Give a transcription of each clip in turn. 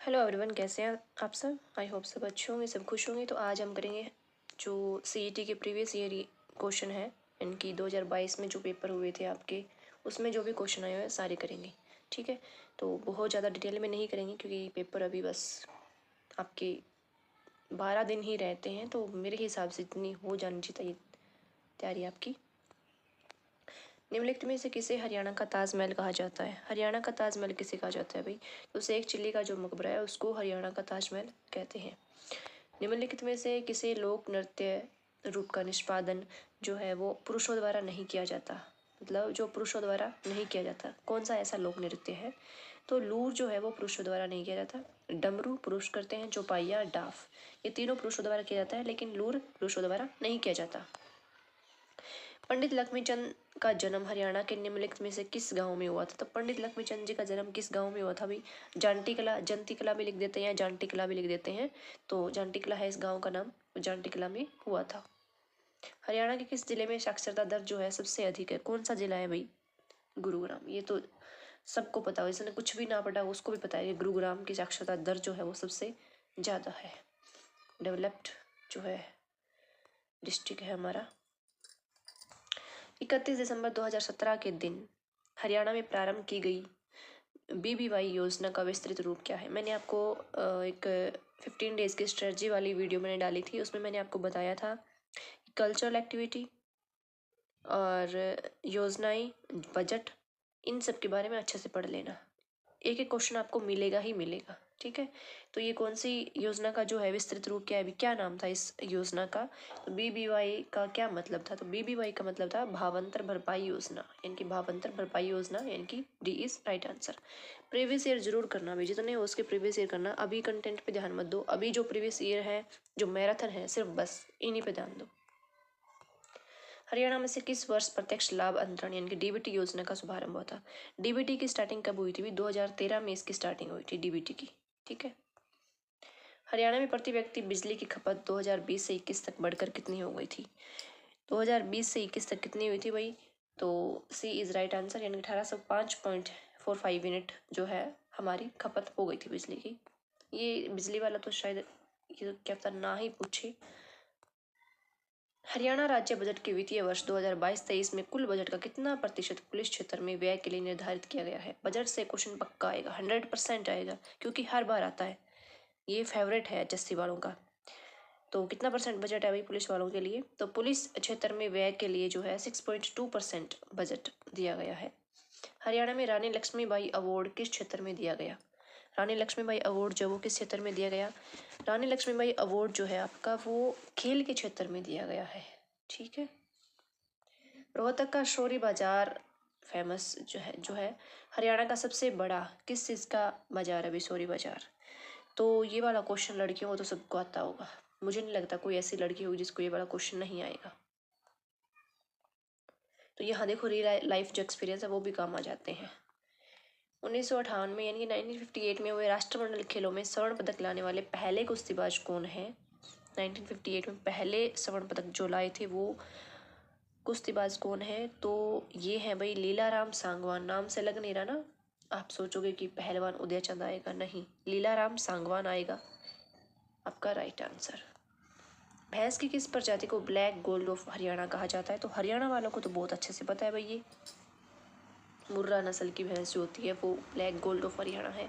Hello everyone, कैसे हैं आप सब। आई होप सब अच्छे होंगे, सब खुश होंगे। तो आज हम करेंगे जो सीईटी के प्रीवियस ईयर क्वेश्चन है, इनकी 2022 में जो पेपर हुए थे आपके, उसमें जो भी क्वेश्चन आए हुए हैं सारे करेंगे। ठीक है, तो बहुत ज़्यादा डिटेल में नहीं करेंगे क्योंकि पेपर अभी बस आपके 12 दिन ही रहते हैं, तो मेरे हिसाब से इतनी हो जानी चाहिए तैयारी आपकी। निम्नलिखित में से किसे हरियाणा का ताजमहल कहा जाता है? हरियाणा का ताजमहल किसे कहा जाता है भाई? तो शेख चिल्ली का जो मकबरा है उसको हरियाणा का ताजमहल कहते हैं। निम्नलिखित में से किसे लोक नृत्य रूप का निष्पादन जो है वो पुरुषों द्वारा नहीं किया जाता? मतलब जो पुरुषों द्वारा नहीं किया जाता, कौन सा ऐसा लोक नृत्य है? तो लूर जो है वो पुरुषों द्वारा नहीं किया जाता। डमरू पुरुष करते हैं, चौपाइया, डाफ, ये तीनों पुरुषों द्वारा किया जाता है, लेकिन लूर पुरुषों द्वारा नहीं किया जाता। पंडित लक्ष्मीचंद का जन्म हरियाणा के निम्नलिखित में से किस गांव में हुआ था? तो पंडित लक्ष्मीचंद जी का जन्म किस गांव में हुआ था भाई? जानटी कला, जंती कला भी लिख देते हैं या जानटी कला भी लिख देते हैं, तो जानटी कला है इस गांव का नाम, जानटी कला में हुआ था। हरियाणा के किस जिले में साक्षरता दर जो है सबसे अधिक है? कौन सा जिला है भाई? गुरुग्राम। ये तो सबको पता हो, जिसने कुछ भी ना पढ़ा उसको भी पता है कि गुरुग्राम की साक्षरता दर जो है वो सबसे ज़्यादा है। डेवलप्ड जो है डिस्ट्रिक्ट है हमारा। 31 दिसंबर 2017 के दिन हरियाणा में प्रारंभ की गई BBY योजना का विस्तृत रूप क्या है? मैंने आपको एक 15 डेज की स्ट्रेटजी वाली वीडियो मैंने डाली थी, उसमें मैंने आपको बताया था कल्चरल एक्टिविटी और योजनाएं, बजट, इन सब के बारे में अच्छे से पढ़ लेना। एक एक क्वेश्चन आपको मिलेगा ही मिलेगा। ठीक है, तो ये कौन सी योजना का जो है विस्तृत रूप क्या है, अभी क्या नाम था इस योजना का? तो BBY का क्या मतलब था? तो BBY का मतलब था भावांतर भरपाई योजना, यानी कि भावांतर भरपाई योजना, यानी कि D is right answer. Previous year जरूर करना भाई, जितने हो उसके प्रीवियस ईयर करना। अभी कंटेंट पे ध्यान मत दो, अभी जो प्रीवियस ईयर है, जो मैराथन है, सिर्फ बस इन्हीं पे ध्यान दो। हरियाणा में से किस वर्ष प्रत्यक्ष लाभ अंतरण यानी कि DBT योजना का शुभारंभ हुआ था? DBT की स्टार्टिंग कब हुई थी? 2013 में इसकी स्टार्टिंग हुई थी DBT की। ठीक है, हरियाणा में प्रति व्यक्ति बिजली की खपत 2020 से 21 तक बढ़कर कितनी हो गई थी? 2020 से 21 तक कितनी हुई थी भाई? तो सी इज राइट आंसर, यानी 1805.45 यूनिट जो है हमारी खपत हो गई थी बिजली की। ये बिजली वाला तो शायद ये तो क्या पता ना ही पूछे। हरियाणा राज्य बजट के वित्तीय वर्ष 2022-23 में कुल बजट का कितना प्रतिशत पुलिस क्षेत्र में व्यय के लिए निर्धारित किया गया है? बजट से क्वेश्चन पक्का आएगा, 100% आएगा, क्योंकि हर बार आता है, ये फेवरेट है HSC वालों का। तो कितना परसेंट बजट है भाई पुलिस वालों के लिए? तो पुलिस क्षेत्र में व्यय के लिए जो है 6.2% बजट दिया गया है। हरियाणा में रानी लक्ष्मीबाई अवार्ड किस क्षेत्र में दिया गया? रानी लक्ष्मीबाई अवार्ड जो वो किस क्षेत्र में दिया गया? रानी लक्ष्मीबाई अवार्ड जो है आपका वो खेल के क्षेत्र में दिया गया है। ठीक है, रोहतक का शौरी बाजार फेमस जो है हरियाणा का सबसे बड़ा किस चीज़ का बाजार है अभी? शौरी बाजार। तो ये वाला क्वेश्चन लड़कियों को तो सबको आता होगा, मुझे नहीं लगता कोई ऐसी लड़की होगी जिसको ये वाला क्वेश्चन नहीं आएगा। तो यहाँ देखो रियल लाइफ जो एक्सपीरियंस है वो भी काम आ जाते हैं। 1958 में यानी कि 1958 में हुए राष्ट्रमंडल खेलों में स्वर्ण पदक लाने वाले पहले कुश्तीबाज कौन है? 1958 में पहले स्वर्ण पदक जो लाए थे वो कुश्तीबाज कौन है? तो ये है भाई लीलाराम सांगवान। नाम से लग नहीं रहा ना, आप सोचोगे कि पहलवान उदयचंद आएगा, नहीं, लीलाराम सांगवान आएगा आपका राइट आंसर। भैंस की किस प्रजाति को ब्लैक गोल्ड ऑफ हरियाणा कहा जाता है? तो हरियाणा वालों को तो बहुत अच्छे से पता है भाई, ये मुर्रा नस्ल की भैंस जो होती है वो ब्लैक गोल्ड ऑफ हरियाणा है।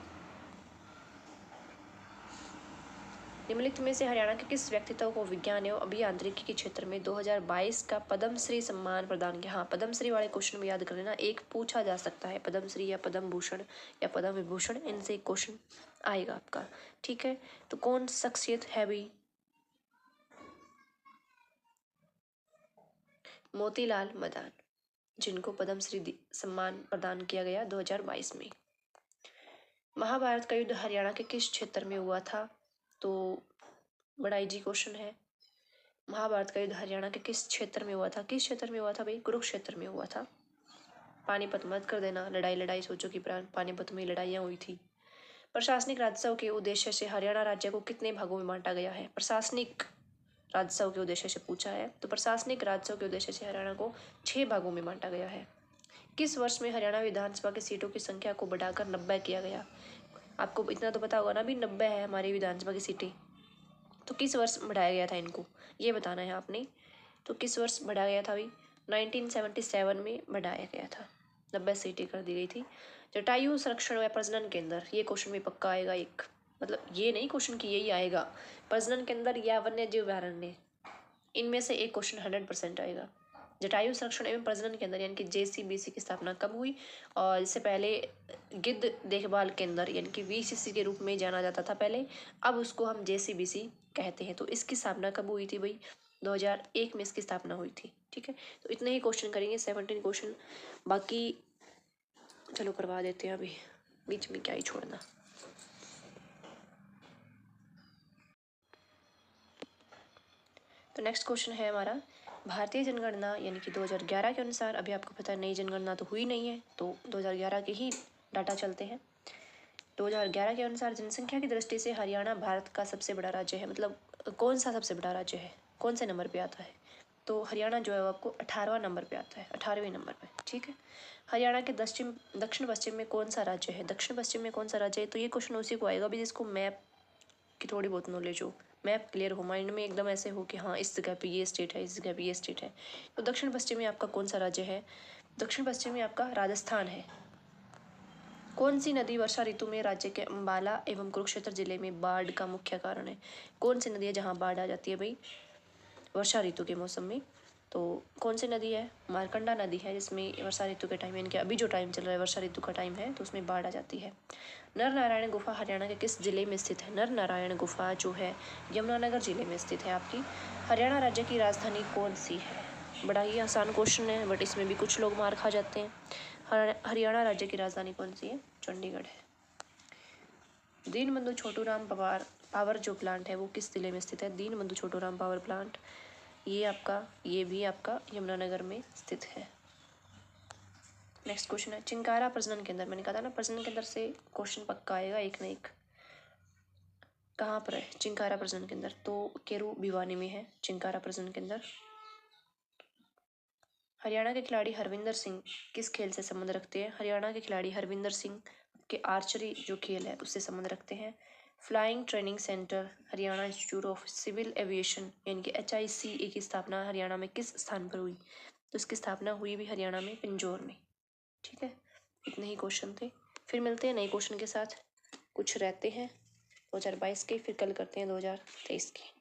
निम्नलिखित में से हरियाणा के किस व्यक्तित्व को विज्ञान एवं अभियांत्रिकी के क्षेत्र में 2022 का पद्मश्री सम्मान प्रदान किया? हाँ, पद्मश्री वाले क्वेश्चन में याद कर लेना, एक पूछा जा सकता है, पद्मश्री या पद्म भूषण या पद्म विभूषण, इनसे एक क्वेश्चन आएगा आपका। ठीक है, तो कौन शख्सियत है भाई? मोतीलाल मदान, जिनको पद्मश्री सम्मान प्रदान किया गया 2022 में। महाभारत का युद्ध हरियाणा के किस क्षेत्र में हुआ था? तो बड़ा इजी क्वेश्चन है। महाभारत का युद्ध हरियाणा के किस क्षेत्र में हुआ था? किस क्षेत्र में हुआ था भाई? कुरुक्षेत्र में हुआ था। पानीपत मत कर देना, लड़ाई लड़ाई सोचो कि पानीपत में लड़ाइयाँ हुई थी। प्रशासनिक राजस्व के उद्देश्य से हरियाणा राज्य को कितने भागों में बांटा गया है? प्रशासनिक राजस्व के उद्देश्य से पूछा है, तो प्रशासनिक राजस्व के उद्देश्य से हरियाणा को 6 भागों में बांटा गया है। किस वर्ष में हरियाणा विधानसभा की सीटों की संख्या को बढ़ाकर 90 किया गया? आपको इतना तो पता होगा ना, भी 90 है हमारी विधानसभा की सीटें। तो किस वर्ष बढ़ाया गया था इनको, ये बताना है आपने। तो किस वर्ष बढ़ाया गया था अभी, 1977 में बढ़ाया गया था, 90 सीटें कर दी गई थी। जटायु संरक्षण व प्रजनन केंद्र, ये क्वेश्चन भी पक्का आएगा एक, मतलब ये नहीं क्वेश्चन कि यही आएगा, प्रजनन केंद्र या वन्य जीव अभयारण्य, इनमें से एक क्वेश्चन 100% आएगा। जटायु संरक्षण एवं प्रजनन केंद्र यानी कि JCBC की स्थापना कब हुई, और इससे पहले गिद्ध देखभाल केंद्र यानी कि VCC के रूप में जाना जाता था पहले, अब उसको हम JCBC कहते हैं। तो इसकी स्थापना कब हुई थी भाई, 2001 में इसकी स्थापना हुई थी। ठीक है, तो इतने ही क्वेश्चन करेंगे, 17 क्वेश्चन, बाकी चलो करवा देते हैं अभी, बीच में क्या ही छोड़ना। तो नेक्स्ट क्वेश्चन है हमारा, भारतीय जनगणना यानी कि 2011 के अनुसार, अभी आपको पता है नई जनगणना तो हुई नहीं है, तो 2011 के ही डाटा चलते हैं। 2011 के अनुसार जनसंख्या की दृष्टि से हरियाणा भारत का सबसे बड़ा राज्य है, मतलब कौन सा सबसे बड़ा राज्य है, कौन से नंबर पे आता है, तो हरियाणा जो है वो आपको 18वां नंबर पे आता है, 18वें नंबर पे। ठीक है, हरियाणा के दक्षिण पश्चिम में कौन सा राज्य है, दक्षिण पश्चिम में कौन सा राज्य है, तो ये क्वेश्चन उसी को आएगा भी जिसको मैप की थोड़ी बहुत नॉलेज हो, मैप क्लियर हो माइंड में, एकदम ऐसे हो कि हाँ इस जगह पे ये स्टेट है, इस जगह पे ये स्टेट है। तो दक्षिण पश्चिम में आपका कौन सा राज्य है, दक्षिण पश्चिम में आपका राजस्थान है। कौन सी नदी वर्षा ऋतु में राज्य के अंबाला एवं कुरुक्षेत्र जिले में बाढ़ का मुख्य कारण है, कौन सी नदी है जहाँ बाढ़ आ जाती है भाई वर्षा ऋतु के मौसम में, तो कौन सी नदी है, मारकंडा नदी है, जिसमें वर्षा ऋतु के टाइम यानी कि अभी जो टाइम चल रहा है वर्षा ऋतु का टाइम है, तो उसमें बाढ़ आ जाती है। नर नारायण गुफा हरियाणा के किस जिले में स्थित है, नर नारायण गुफा जो है यमुनानगर जिले में स्थित है आपकी। हरियाणा राज्य की राजधानी कौन सी है, बड़ा ही आसान क्वेश्चन है, बट इसमें भी कुछ लोग मार खा जाते हैं। हरियाणा राज्य की राजधानी कौन सी है, चंडीगढ़ है। दीनबंधु छोटूराम पावर जो प्लांट है वो किस जिले में स्थित है, दीनबंधु छोटूराम पावर प्लांट, ये भी आपका यमुनानगर में स्थित है। नेक्स्ट क्वेश्चन है, चिंकारा प्रजनन केंद्र, मैंने कहा था ना प्रजनन केंद्र से क्वेश्चन पक्का आएगा एक न एक। कहाँ पर है चिंकारा प्रजनन केंद्र, तो केरू भिवानी में है चिंकारा प्रजनन केंद्र। हरियाणा के खिलाड़ी हरविंदर सिंह किस खेल से संबंध रखते हैं, हरियाणा के खिलाड़ी हरविंदर सिंह के आर्चरी जो खेल है उससे संबंध रखते हैं। Flying training centre Haryana institute of civil aviation यानी कि HICA की स्थापना हरियाणा में किस स्थान पर हुई, तो इसकी स्थापना हुई भी हरियाणा में पिंजौर में। ठीक है, इतने ही क्वेश्चन थे, फिर मिलते हैं नए क्वेश्चन के साथ, कुछ रहते हैं 2022 के, फिर कल करते हैं 2023 के।